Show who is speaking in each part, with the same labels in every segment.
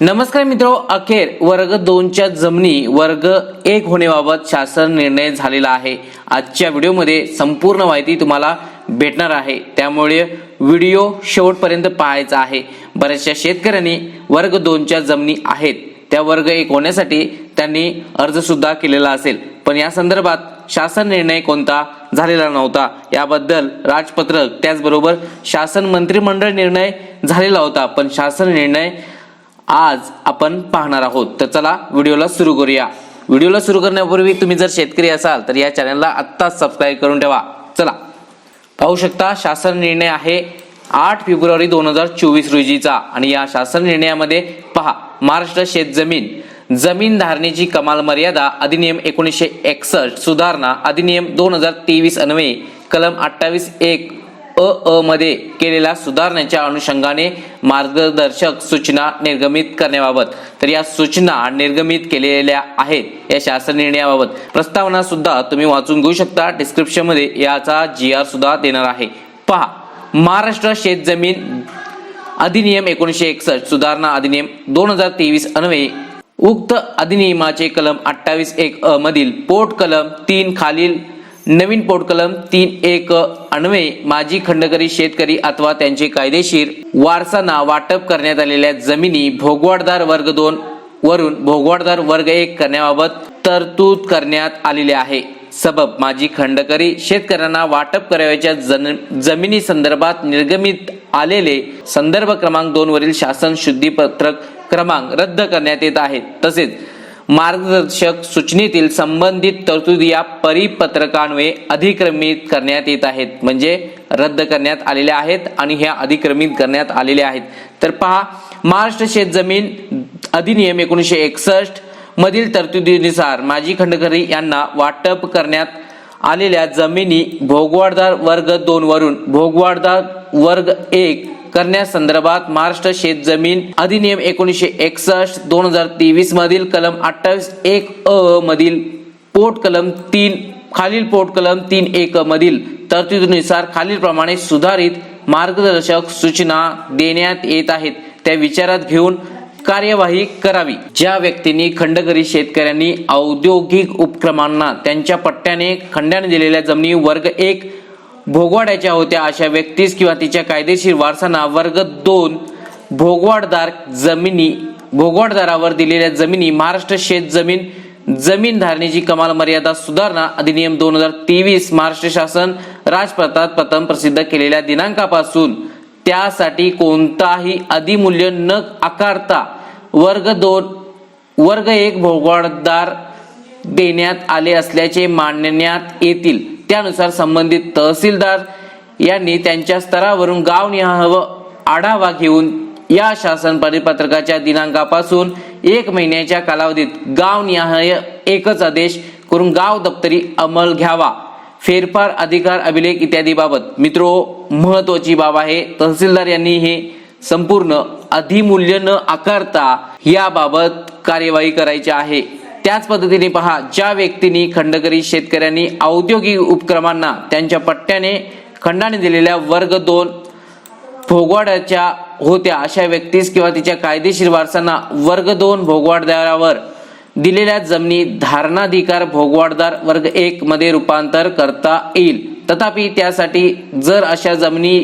Speaker 1: नमस्कार मित्रो, अखेर वर्ग 2च्या जमिनी वर्ग 1 होण्याबाबत शासन निर्णय झालेला आहे। आजच्या व्हिडिओमध्ये संपूर्ण माहिती तुम्हाला भेटणार आहे, त्यामुळे व्हिडिओ शेवटपर्यंत पाहायचा आहे। बऱ्याचशा शेतकऱ्यांनी वर्ग 2च्या जमिनी आहेत त्या वर्ग 1 होण्यासाठी त्यांनी अर्ज सुद्धा केलेला असेल, पण या संदर्भात शासन निर्णय कोणता झालेला नव्हता। याबद्दल राजपत्रक त्याचबरोबर शासन मंत्रिमंडळ निर्णय झालेला होता, पण शासन निर्णय आज आपण पाहणार आहोत। तर चला व्हिडिओला सुरू करूया। व्हिडिओला सुरू करण्यापूर्वी तुम्ही जर शेतकरी असाल तर या चॅनलला आत्ताच सबस्क्राइब करून ठेवा। चला पाहू शकता, शासन निर्णय आहे 8 फेब्रुवारी 2024 रोजीचा आणि या शासन निर्णयामध्ये पहा, महाराष्ट्र शेत जमीन धारणेची कमाल मर्यादा अधिनियम 1961 सुधारणा अधिनियम 2023 अन्वये कलम 28(1) अ मध्ये केलेल्या सुधारणेच्या अनुषंगाने मार्गदर्शक सूचना निर्गमित करण्याबाबत। तर या सूचना निर्गमित केलेल्या आहेत। या शासन निर्णयाबाबत प्रस्तावना सुद्धा तुम्ही वाचून घेऊ शकता, डिस्क्रिप्शन मध्ये याचा GR सुद्धा देणार आहे। पहा, महाराष्ट्र शेत जमीन अधिनियम 1961 सुधारणा अधिनियम 2023 अन्वये उक्त अधिनियमाचे कलम 28(1) अ मधील पोट कलम 3 खालील नवीन पोट कलम 3(1) अन्वये माजी खंडकरी शेतकरी अथवा त्यांचे कायदेशीर वारसांना वाटप करण्यात आलेल्या जमिनी भोगवाटदार वर्ग 2 वरून भोगवाटदार वर्ग 1 करण्याबाबत तरतूद करण्यात आलेली आहे। सबब, माजी खंडकरी शेतकऱ्यांना वाटप करावयाच्या जमिनी संदर्भात निर्गमित आलेले संदर्भ क्रमांक 2 वरील शासन शुद्धीपत्रक क्रमांक रद्द करण्यात येत आहे। तसेच मार्गदर्शक सूचनेतील संबंधित तरतुदी या परिपत्रकान्वये अधिक्रमित करण्यात येत आहेत, म्हणजे रद्द करण्यात आलेल्या आहेत आणि ह्या अधिक्रमित करण्यात आलेल्या आहेत। तर पहा, महाराष्ट्र शेत जमीन अधिनियम 1961 मधील तरतुदीनुसार माजी खंडकरी यांना वाटप करण्यात आलेल्या जमिनी भोगवाटदार वर्ग 2 वरून भोगवाटदार वर्ग 1 करण्यासंदर्भात महाराष्ट्र शेत जमीन अधिनियम 1961 2023 मधील कलम 28(1) अ मधील पोट कलम 3 खालील पोट कलम 3(1) मधील तरतुदीनुसार खालील प्रमाणे सुधारित मार्गदर्शक सूचना देण्यात येत आहेत, त्या विचारात घेऊन कार्यवाही करावी। ज्या व्यक्तींनी खंडकरी शेतकऱ्यांनी औद्योगिक उपक्रमांना त्यांच्या पट्ट्याने खंडाने दिलेल्या जमिनी वर्ग 1 भोगवाड्याच्या होत्या अशा व्यक्तीस किंवा तिच्या कायदेशीर वारसांना वर्ग 2 भोगवाटदारावर दिलेल्या जमिनी महाराष्ट्र शेत जमीन धारणेची कमाल मर्यादा सुधारणा अधिनियम 2023 महाराष्ट्र शासन राजपत्रात प्रथम प्रसिद्ध केलेल्या दिनांकापासून त्यासाठी कोणताही अधिमूल्य न आकारता वर्ग 1 भोगवाटदार देण्यात आले असल्याचे मानण्यात येतील। त्यानुसार संबंधित तहसीलदार यांनी त्यांच्या स्तरावरून गावनिहाय आढावा घेऊन या शासन परिपत्रकाच्या दिनांकापासून 1 महिन्याच्या कालावधीत गावनिहाय एकच आदेश करून गाव दप्तरी अंमल घ्यावा। फेरफार अधिकार अभिलेख इत्यादी बाबत मित्रो महत्वाची बाब आहे, तहसीलदार यांनी हे संपूर्ण अधिमूल्य न आकारता याबाबत कार्यवाही करायची आहे। त्याच पद्धतीने पहा, ज्या व्यक्तींनी खंडकरी शेतकऱ्यांनी औद्योगिक उपक्रमांना त्यांच्या पट्ट्याने खंडाने दिलेल्या वर्ग 2 भोगवाड्याच्या होत्या अशा व्यक्तीस किंवा तिच्या कायदेशीर वारसांना वर्ग 2 भोगवाटदारावर दिलेल्या जमिनी धारणाधिकार भोगवाटदार वर्ग 1 मध्ये रूपांतर करता येईल। तथापि त्यासाठी जर अशा जमिनी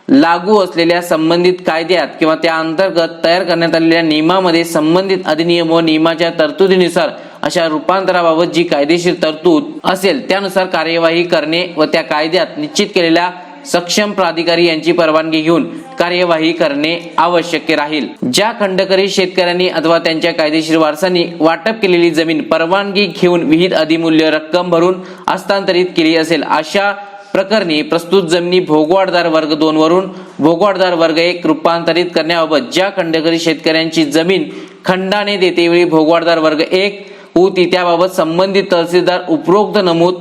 Speaker 1: लागू असलेल्या संबंधित कायद्यात किंवा त्या अंतर्गत तयार करण्यात आलेल्या नियमामध्ये संबंधित अधिनियम व नियमाच्या तरतुदीनुसार अशा रूपांतराबाबत जी कायदेशीर तरतूद असेल त्यानुसार कार्यवाही करणे व त्या कायद्यात निश्चित केलेल्या सक्षम प्राधिकारी यांची परवानगी घेऊन कार्यवाही करणे आवश्यक राहील। ज्या खंडकरी शेतकऱ्यांनी अथवा त्यांच्या कायदेशीर वारसांनी वाटप केलेली जमीन परवानगी घेऊन विहित अधिमूल्य रक्कम भरून हस्तांतरित केली असेल अशा प्रकरणी प्रस्तुत जमिनी भोगवाटदार वर्ग 2 वरून भोगवाटदार वर्ग 1 रूपांतरित करण्याबाबत ज्या खंडकरी शेतकऱ्यांची जमीन खंडाने देतेवेळी भोगवाटदार वर्ग 1 होती त्याबाबत संबंधित तहसीलदार उपरोक्त नमूद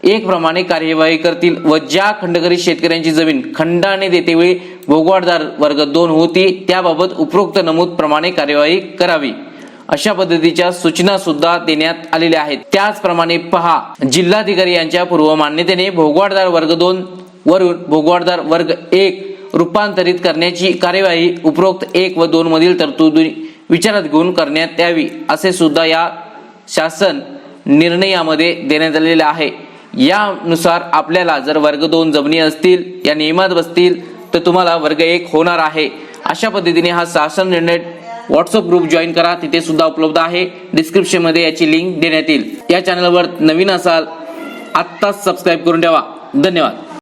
Speaker 1: 1 प्रमाणे कार्यवाही करतील व ज्या खंडकरी शेतकऱ्यांची जमीन खंडाने देतेवेळी भोगवाटदार वर्ग 2 होती त्याबाबत उपरोक्त नमूद प्रमाणे कार्यवाही करावी। अशा पद्धतीच्या सूचना सुद्धा देण्यात आलेल्या आहेत। त्याचप्रमाणे पहा, जिल्हाधिकारी यांच्या पूर्व मान्यतेने भोगवाटदार वर्ग 2 वरून भोगवाटदार वर्ग 1 रूपांतरित करण्याची कार्यवाही उपरोक्त 1 व 2 मधील तरतुदी विचारात घेऊन करण्यात यावी असे सुद्धा या शासन निर्णयामध्ये देण्यात आलेले आहे। यानुसार आपल्याला जर वर्ग 2 जमिनी असतील, या नियमात बसतील, तर तुम्हाला वर्ग 1 होणार आहे। अशा पद्धतीने हा शासन निर्णय व्हॉट्सअप ग्रुप जॉईन करा, तिथे सुद्धा उपलब्ध आहे। डिस्क्रिप्शन मध्ये याची लिंक देण्यात येईल। या चॅनलवर नवीन असाल आत्ताच सबस्क्राईब करून ठेवा। धन्यवाद।